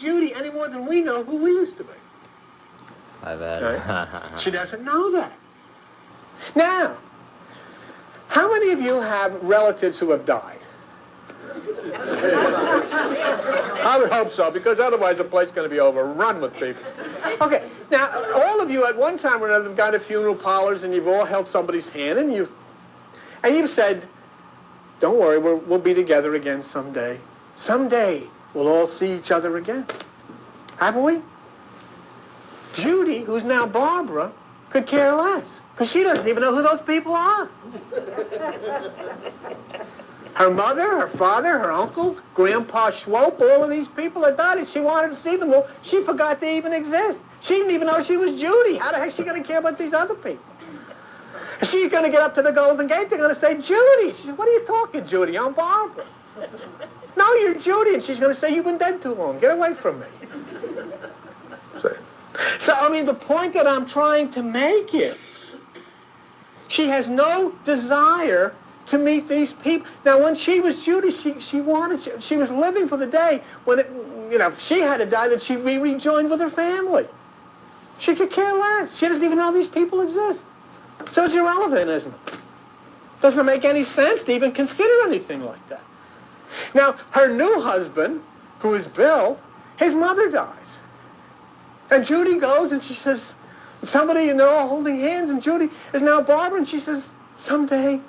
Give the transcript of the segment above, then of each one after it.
Judy any more than we know who we used to be. I bet. Right? She doesn't know that. Now, how many of you have relatives who have died? I would hope so, because otherwise the place is going to be overrun with people. Okay, now, all of you at one time or another have gone to funeral parlors and you've all held somebody's hand and you've said, don't worry, we'll be together again someday. Someday we'll all see each other again. Haven't we? Judy, who's now Barbara, could care less, because she doesn't even know who those people are. Her mother, her father, her uncle, Grandpa Schwope, all of these people that died, and she wanted to see them all. She forgot they even exist. She didn't even know she was Judy. How the heck is she going to care about these other people? She's going to get up to the Golden Gate. They're going to say, Judy. She said, what are you talking, Judy? I'm Barbara. No, you're Judy. And she's going to say, you've been dead too long. Get away from me. So, I mean, the point that I'm trying to make is she has no desire to meet these people. Now, when she was Judy, she was living for the day when, if she had to die, that she'd be rejoined with her family. She could care less. She doesn't even know these people exist. So it's irrelevant, isn't it? Doesn't make any sense to even consider anything like that. Now, her new husband, who is Bill, his mother dies. And Judy goes and she says, somebody, and they're all holding hands, and Judy is now Barbara, and she says, someday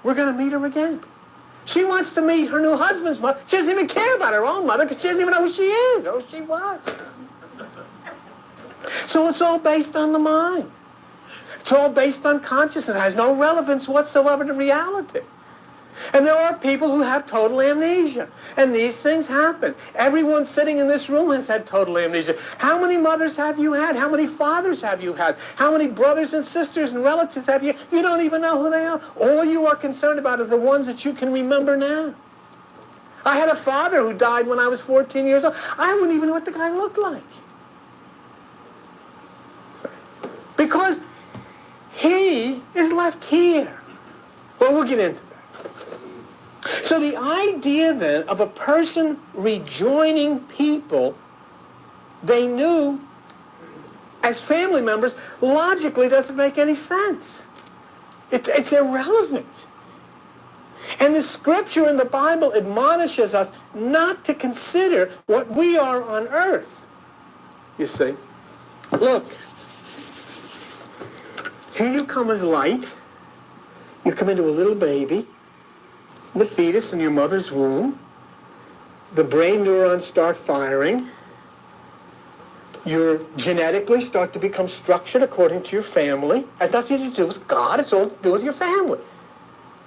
we're going to meet her again. She wants to meet her new husband's mother. She doesn't even care about her own mother because she doesn't even know who she is or who she was. So it's all based on the mind. It's all based on consciousness. It has no relevance whatsoever to reality. And there are people who have total amnesia. And these things happen. Everyone sitting in this room has had total amnesia. How many mothers have you had? How many fathers have you had? How many brothers and sisters and relatives have you? You don't even know who they are. All you are concerned about are the ones that you can remember now. I had a father who died when I was 14 years old. I wouldn't even know what the guy looked like. Because he is left here. Well, we'll get into that. So the idea then of a person rejoining people they knew as family members logically doesn't make any sense. It's irrelevant. And the scripture in the Bible admonishes us not to consider what we are on earth. You see? Look. Here you come as light. You come into a little baby, the fetus in your mother's womb. The brain neurons start firing. You genetically start to become structured according to your family. It has nothing to do with God. It's all to do with your family.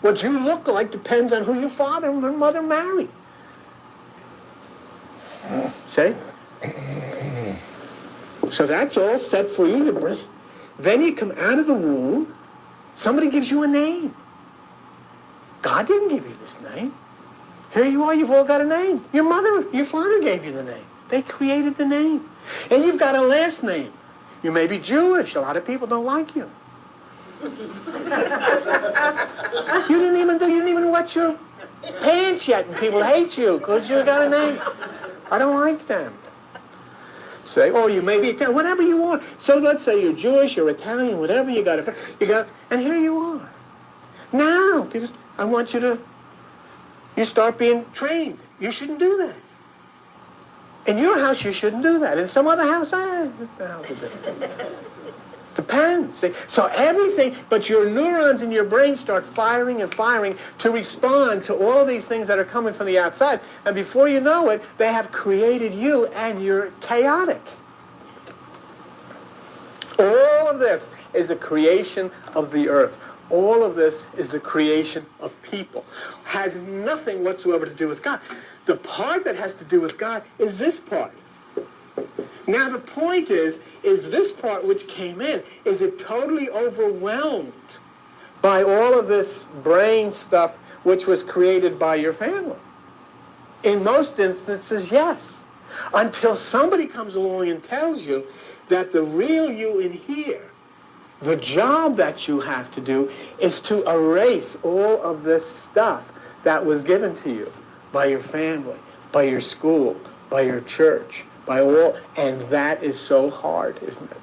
What you look like depends on who your father and your mother married. See? So that's all set for you to bring. Then you come out of the womb, somebody gives you a name. God didn't give you this name. Here you are, you've all got a name. Your mother, your father gave you the name. They created the name. And you've got a last name. You may be Jewish. A lot of people don't like you. You didn't even wet your pants yet, and people hate you because you got a name. I don't like them. Say, or you may be Italian, whatever you want. So let's say you're Jewish, you're Italian, whatever you got, and here you are. Now, people, I want you start being trained. You shouldn't do that. In your house, you shouldn't do that. In some other house, depends. See? So everything, but your neurons in your brain start firing and firing to respond to all of these things that are coming from the outside. And before you know it, they have created you and you're chaotic. All of this is the creation of the earth. All of this is the creation of people. Has nothing whatsoever to do with God. The part that has to do with God is this part. Now the point is this part which came in, is it totally overwhelmed by all of this brain stuff which was created by your family? In most instances, yes. Until somebody comes along and tells you that the real you in here, the job that you have to do is to erase all of this stuff that was given to you by your family, by your school, by your church, by all. And that is so hard, isn't it?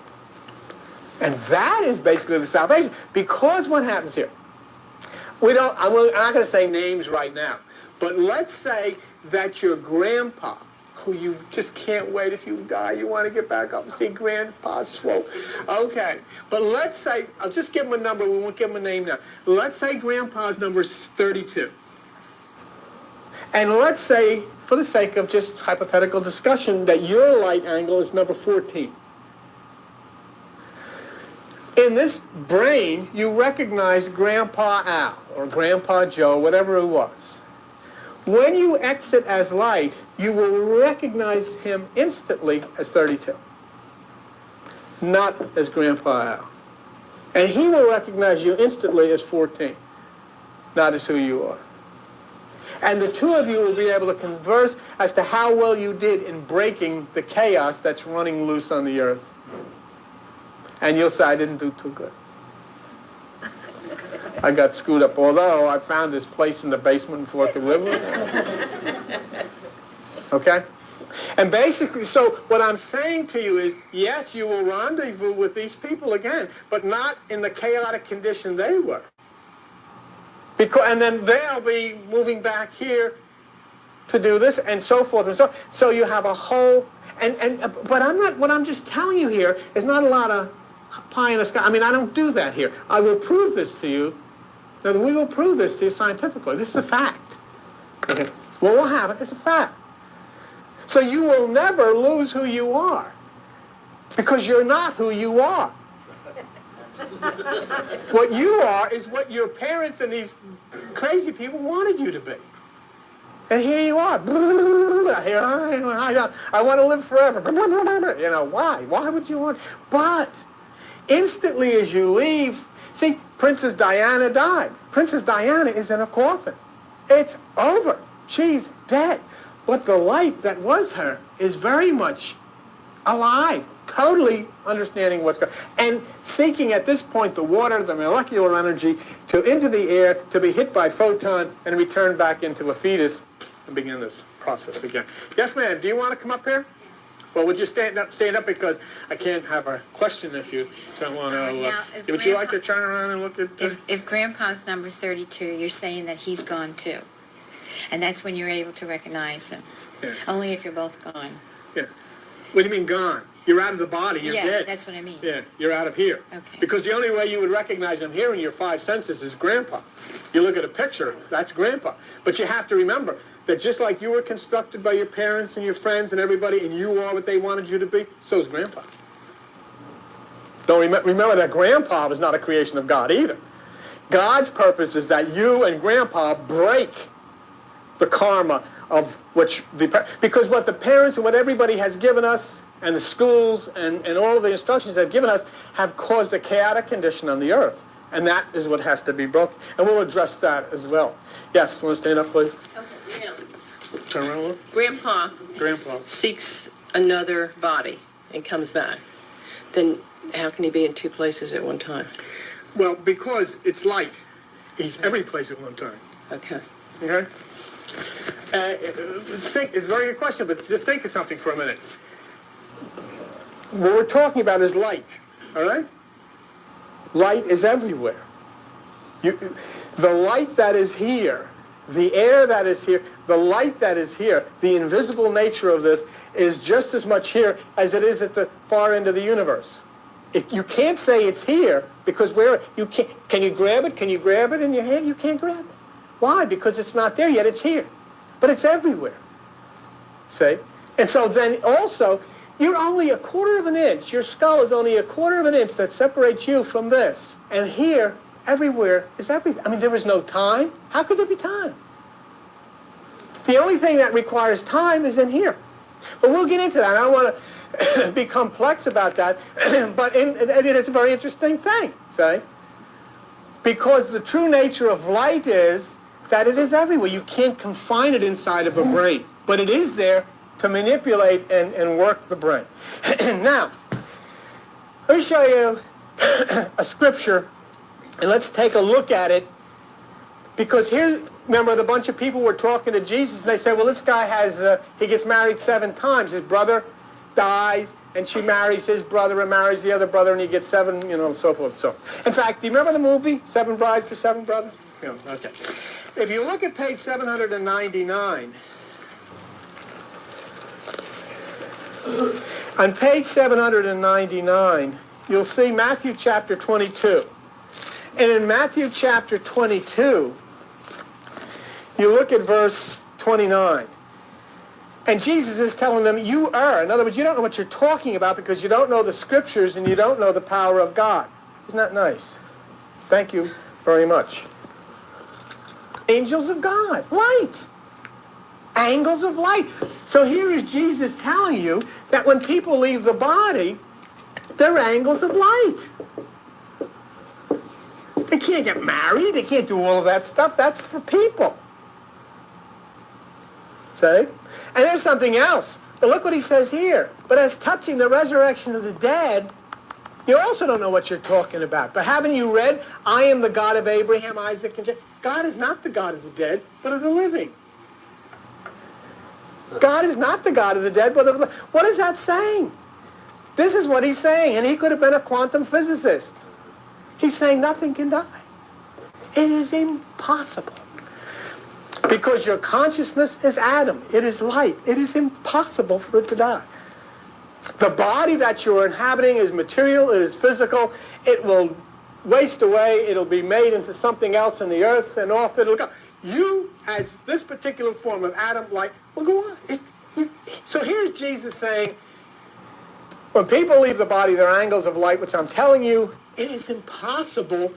And that is basically the salvation. Because what happens here? I'm not going to say names right now, but let's say that your grandpa, who you just can't wait, if you die, you want to get back up and see Grandpa Swope. Okay, but let's say, I'll just give him a number, we won't give him a name now. Let's say Grandpa's number is 32. And let's say, for the sake of just hypothetical discussion, that your light angle is number 14. In this brain, you recognize Grandpa Al, or Grandpa Joe, whatever it was. When you exit as light, you will recognize him instantly as 32, not as Grandpa Al. And he will recognize you instantly as 14, not as who you are. And the two of you will be able to converse as to how well you did in breaking the chaos that's running loose on the earth. And you'll say, I didn't do too good. I got screwed up, although I found this place in the basement in Forked River. Okay? And basically, so what I'm saying to you is, yes, you will rendezvous with these people again, but not in the chaotic condition they were. And then they'll be moving back here to do this, and so forth and so on. So you have a whole, but what I'm just telling you here is not a lot of pie in the sky. I mean, I don't do that here. I will prove this to you. Now, we will prove this to you scientifically. This is a fact. Okay. What will happen is a fact. So you will never lose who you are, because you're not who you are. What you are is what your parents and these crazy people wanted you to be. And here you are. I want to live forever. You know, why? Why would you want? But instantly as you leave, see, Princess Diana died. Princess Diana is in a coffin. It's over. She's dead. But the light that was her is very much alive, totally understanding what's going on, and seeking at this point the water, the molecular energy, into the air, to be hit by photon and return back into a fetus and begin this process again. Yes, ma'am. Do you want to come up here? Well, would you stand up because I can't have a question if you don't want to. Would you like to turn around and look at? If Grandpa's number 32, you're saying that he's gone too, and that's when you're able to recognize him. Yeah. Only if you're both gone. Yeah. What do you mean gone? You're out of the body. You're dead. Yeah, that's what I mean. Yeah, you're out of here. Okay. Because the only way you would recognize him here in your five senses is Grandpa. You look at a picture, that's Grandpa. But you have to remember that just like you were constructed by your parents and your friends and everybody, and you are what they wanted you to be, so is Grandpa. Don't remember that Grandpa was not a creation of God either. God's purpose is that you and Grandpa break the karma of because what the parents and what everybody has given us, and the schools and all of the instructions they've given us, have caused a chaotic condition on the earth. And that is what has to be broken. And we'll address that as well. Yes, want to stand up, please? Okay, now, Turn around a little. Grandpa seeks another body and comes back. Then how can he be in two places at one time? Well, because it's light. He's every place at one time. Okay. Okay? It's a very good question, but just think of something for a minute. What we're talking about is light, all right? Light is everywhere. The light that is here, the air that is here, the light that is here, the invisible nature of this is just as much here as it is at the far end of the universe. You can't say it's here because can you grab it? Can you grab it in your hand? You can't grab it. Why? Because it's not there yet. It's here. But it's everywhere. See? And so then also, you're only a quarter of an inch. Your skull is only a quarter of an inch that separates you from this. And here, everywhere is everything. I mean, there is no time. How could there be time? The only thing that requires time is in here. But we'll get into that. I don't want to be complex about that. But it is a very interesting thing, see? Because the true nature of light is that it is everywhere. You can't confine it inside of a brain. But it is there to manipulate and work the brain. Now, let me show you a scripture, and let's take a look at it. Because here, remember, the bunch of people were talking to Jesus, and they said, well, this guy he gets married 7 times. His brother dies, and she marries his brother and marries the other brother, and he gets 7, and so forth. So, in fact, do you remember the movie, 7 Brides for 7 Brothers? Yeah, okay. If you look at page 799, on page 799, you'll see Matthew chapter 22. And in Matthew chapter 22, you look at verse 29. And Jesus is telling them, you err. In other words, you don't know what you're talking about because you don't know the scriptures and you don't know the power of God. Isn't that nice? Thank you very much. Angels of God, light. Angles of light. So here is Jesus telling you that when people leave the body, they're angles of light. They can't get married. They can't do all of that stuff. That's for people. See? And there's something else. But look what he says here. But as touching the resurrection of the dead, you also don't know what you're talking about. But haven't you read, I am the God of Abraham, Isaac, and Jacob? God is not the God of the dead, but of the living. God is not the God of the dead, but of the living. What is that saying? This is what he's saying, and he could have been a quantum physicist. He's saying nothing can die. It is impossible. Because your consciousness is atom. It is light. It is impossible for it to die. The body that you're inhabiting is material. It is physical. It will waste away. It'll be made into something else in the earth, and off it'll go. You, as this particular form of atom, light, will go on. So here's Jesus saying, when people leave the body, they're angles of light, which I'm telling you, it is impossible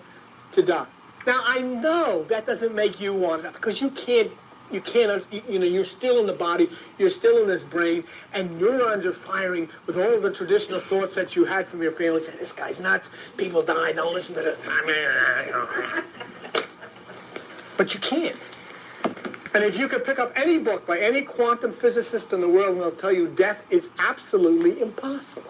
to die. Now, I know that doesn't make you want that because you can't, you're still in the body, you're still in this brain, and neurons are firing with all of the traditional thoughts that you had from your family, saying, this guy's nuts, people die, don't listen to this. But you can't. And if you could pick up any book by any quantum physicist in the world, and they'll tell you death is absolutely impossible.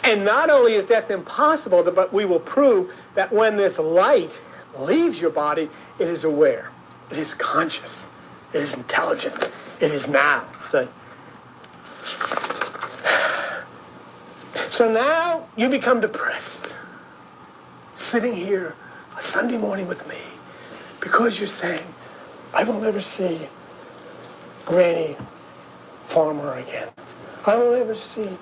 And not only is death impossible, but we will prove that when this light leaves your body, it is aware. It is conscious. It is intelligent. It is now. So now you become depressed, sitting here a Sunday morning with me, because you're saying, I will never see Granny Farmer again. I will never see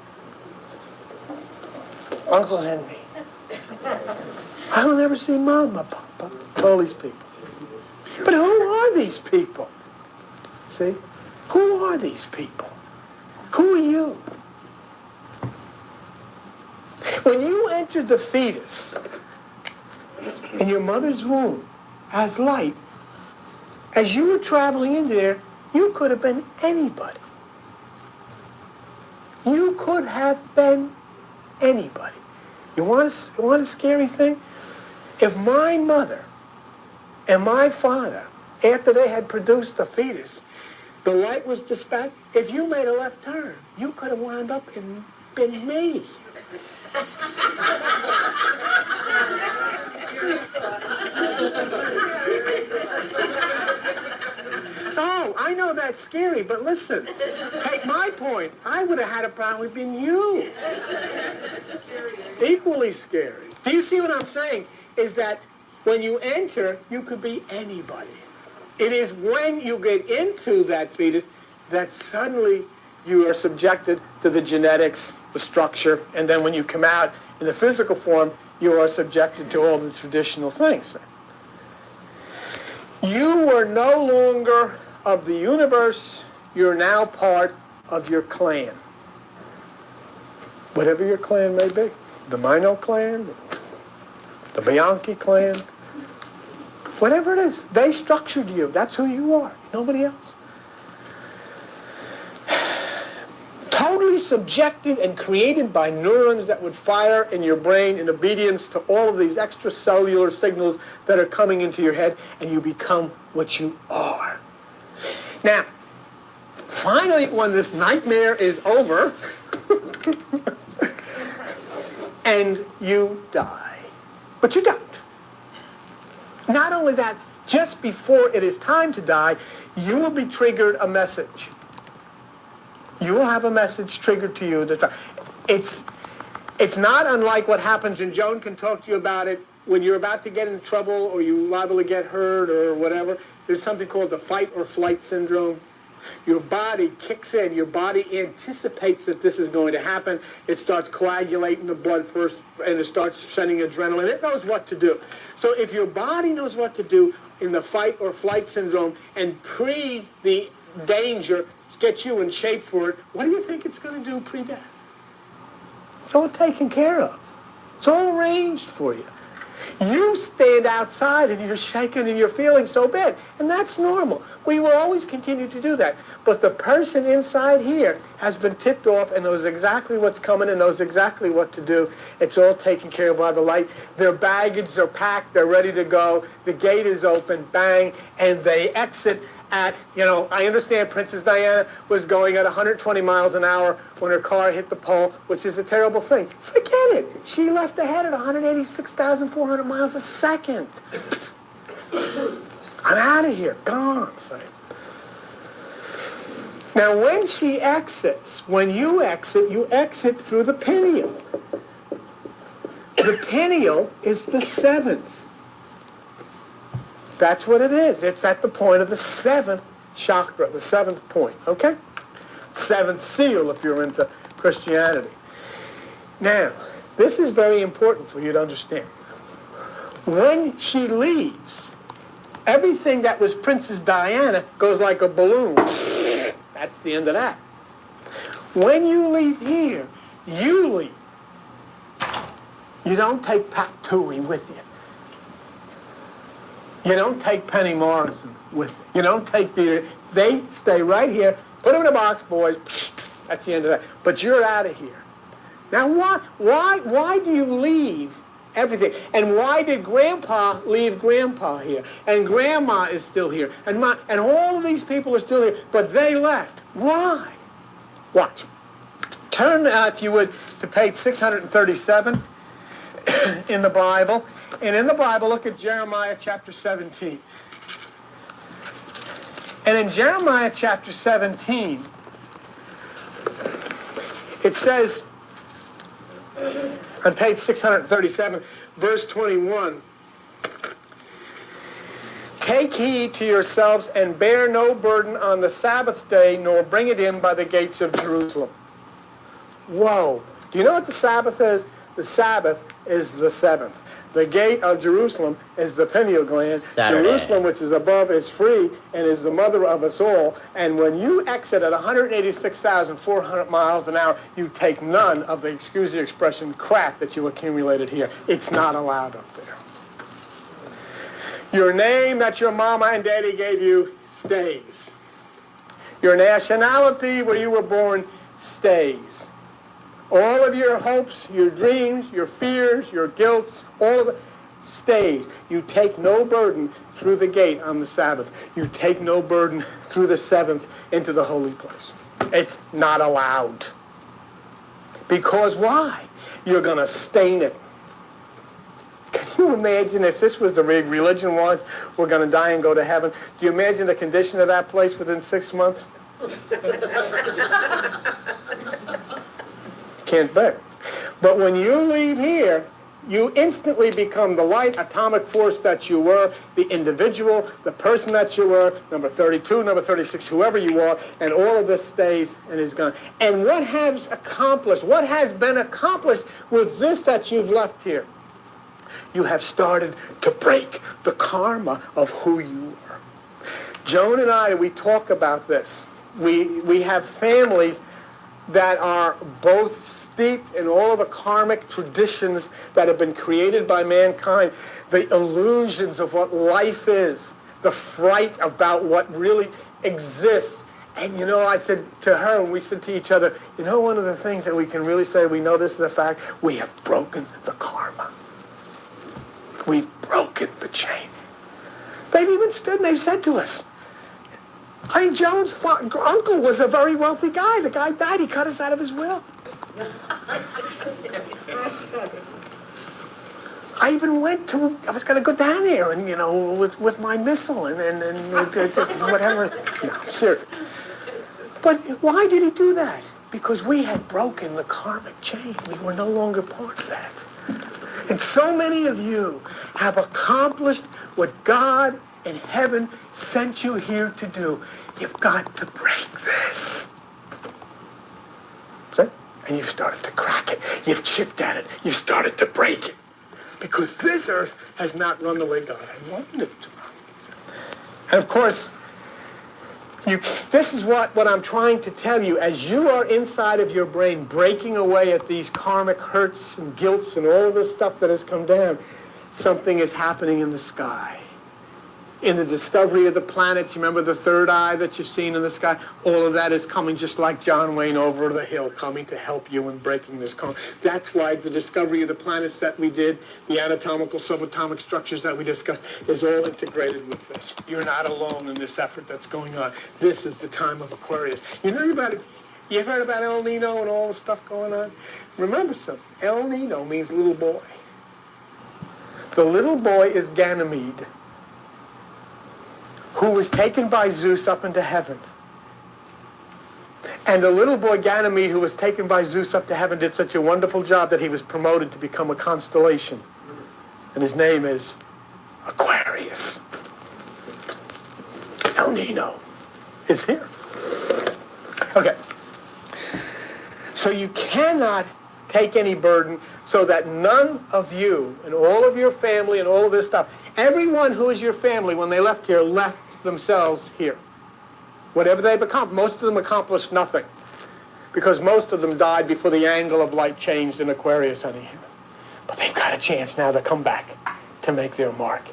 Uncle Henry. I will never see Mama, Papa, all these people. But who are these people? See? Who are these people? Who are you? When you entered the fetus in your mother's womb as light, as you were traveling in there, you could have been anybody. You could have been anybody. You want a scary thing? If my mother and my father, after they had produced the fetus, the light was dispatched, if you made a left turn, you could have wound up and been me. Oh, I know that's scary, but listen, take my point. I would have had it probably been you. Equally scary. Do you see what I'm saying? Is that when you enter, you could be anybody. It is when you get into that fetus that suddenly you are subjected to the genetics, the structure, and then when you come out in the physical form, you are subjected to all the traditional things. You were no longer of the universe. You're now part of your clan. Whatever your clan may be. The Mino clan, the Bianchi clan, whatever it is. They structured you. That's who you are. Nobody else. Totally subjected and created by neurons that would fire in your brain in obedience to all of these extracellular signals that are coming into your head, and you become what you are. Now, finally, when this nightmare is over, and you die. But you don't. Not only that, just before it is time to die, you will be triggered a message. you will have a message triggered to you. It's not unlike what happens, and Joan can talk to you about it, when you're about to get in trouble or you're liable to get hurt or whatever. There's something called the fight or flight syndrome. Your body kicks in. Your body anticipates that this is going to happen. It starts coagulating the blood first, and it starts sending adrenaline. It knows what to do. So if your body knows what to do in the fight or flight syndrome and pre the danger gets you in shape for it, what do you think it's going to do pre-death? It's all taken care of. It's all arranged for you. You stand outside and you're shaking and you're feeling so bad. And that's normal. We will always continue to do that. But the person inside here has been tipped off and knows exactly what's coming and knows exactly what to do. It's all taken care of by the light. Their baggage are packed. They're ready to go. The gate is open. Bang. And they exit at, I understand Princess Diana was going at 120 miles an hour when her car hit the pole, which is a terrible thing. Forget it. She left ahead at 186,400 miles a second. I'm out of here. Gone. Now, when she exits, when you exit through the pineal. The pineal is the seventh. That's what it is. It's at the point of the seventh chakra, the seventh point, okay? Seventh seal if you're into Christianity. Now, this is very important for you to understand. When she leaves, everything that was Princess Diana goes like a balloon. That's the end of that. When you leave here, you leave. You don't take Pat Toohey with you. You don't take Penny Morrison with you. You don't take they stay right here. Put them in a box, boys. That's the end of that. But you're out of here. Now, why do you leave everything? And why did Grandpa leave Grandpa here? And Grandma is still here. And all of these people are still here. But they left. Why? Watch. Turn, if you would, to page 637. In the Bible. And in the Bible, look at Jeremiah chapter 17. And in Jeremiah chapter 17, it says, on page 637, verse 21, "Take heed to yourselves and bear no burden on the Sabbath day, nor bring it in by the gates of Jerusalem." Whoa. Do you know what the Sabbath is? The Sabbath is the seventh. The gate of Jerusalem is the pineal gland. Saturday. Jerusalem, which is above, is free and is the mother of us all. And when you exit at 186,400 miles an hour, you take none of the, excuse the expression, crap that you accumulated here. It's not allowed up there. Your name that your mama and daddy gave you stays. Your nationality, where you were born, stays. All of your hopes, your dreams, your fears, your guilt, all of it stays. You take no burden through the gate on the Sabbath. You take no burden through the seventh into the holy place. It's not allowed. Because why? You're going to stain it. Can you imagine if this was the religion wants, we're going to die and go to heaven? Do you imagine the condition of that place within 6 months? Can't bear. But when you leave here, you instantly become the light atomic force that you were, the individual, the person that you were, number 32, number 36, whoever you are, and all of this stays and is gone. And what has been accomplished with this that you've left here? You have started to break the karma of who you were. Joan and I, we talk about this. We have families that are both steeped in all of the karmic traditions that have been created by mankind, the illusions of what life is, the fright about what really exists. And I said to her, and we said to each other, one of the things that we can really say, we know this is a fact, we have broken the karma. We've broken the chain. They've even stood and they've said to us, Joan's uncle was a very wealthy guy. The guy died. He cut us out of his will. I even I was going to go down there and, with my missile and whatever. No, I'm serious. But why did he do that? Because we had broken the karmic chain. We were no longer part of that. And so many of you have accomplished what God in heaven sent you here to do. You've got to break this. See? And you've started to crack it. You've chipped at it. You've started to break it. Because this earth has not run the way God had wanted it to run. And of course, this is what I'm trying to tell you. As you are inside of your brain breaking away at these karmic hurts and guilts and all this stuff that has come down, something is happening in the sky. In the discovery of the planets, you remember the third eye that you've seen in the sky? All of that is coming just like John Wayne over the hill, coming to help you in breaking this karma. That's why the discovery of the planets that we did, the anatomical, subatomic structures that we discussed, is all integrated with this. You're not alone in this effort that's going on. This is the time of Aquarius. You heard about it? You heard about El Nino and all the stuff going on? Remember something. El Nino means little boy. The little boy is Ganymede, who was taken by Zeus up into heaven. And the little boy Ganymede, who was taken by Zeus up to heaven, did such a wonderful job that he was promoted to become a constellation. And his name is Aquarius. El Nino is here. Okay. So you cannot take any burden, so that none of you and all of your family and all of this stuff, everyone who is your family when they left here left themselves here. Whatever they've accomplished, most of them accomplished nothing, because most of them died before the angle of light changed in Aquarius anyhow. But they've got a chance now to come back, to make their mark,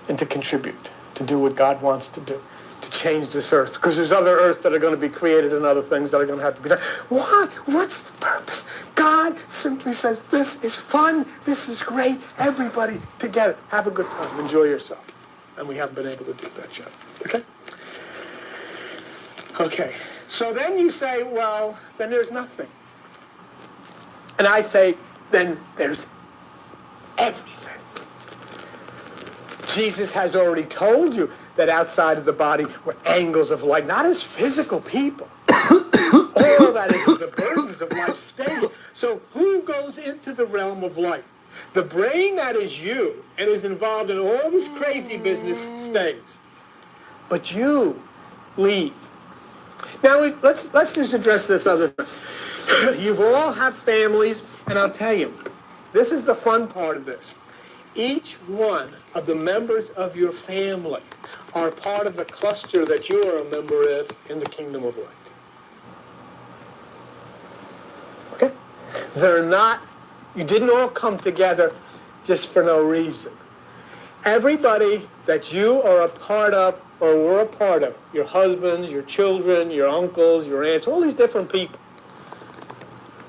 and to contribute, to do what God wants to do, to change this earth, because there's other earths that are going to be created and other things that are going to have to be done. Why? What's the purpose? God simply says, this is fun, this is great, everybody together. Have a good time, enjoy yourself. And we haven't been able to do that yet. Okay? Okay. So then you say, well, then there's nothing. And I say, then there's everything. Jesus has already told you that outside of the body were angles of light, not as physical people. All that is the burdens of life stay. So who goes into the realm of light? The brain that is you and is involved in all this crazy business stays. But you leave. Now let's just address this other thing. You've all have families, and I'll tell you, this is the fun part of this. Each one of the members of your family are part of the cluster that you are a member of in the kingdom of light. Okay? They're not, you didn't all come together just for no reason. Everybody that you are a part of or were a part of, your husbands, your children, your uncles, your aunts, all these different people.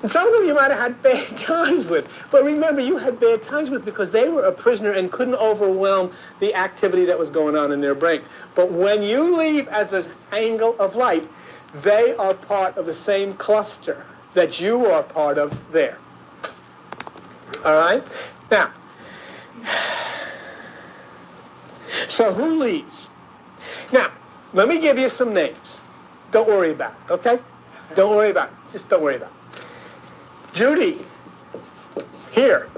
And some of them you might have had bad times with. But remember, you had bad times with because they were a prisoner and couldn't overwhelm the activity that was going on in their brain. But when you leave as an angle of light, they are part of the same cluster that you are part of there. All right? Now, so who leaves? Now, let me give you some names. Don't worry about it, okay? Don't worry about it. Just don't worry about it. Judy, here.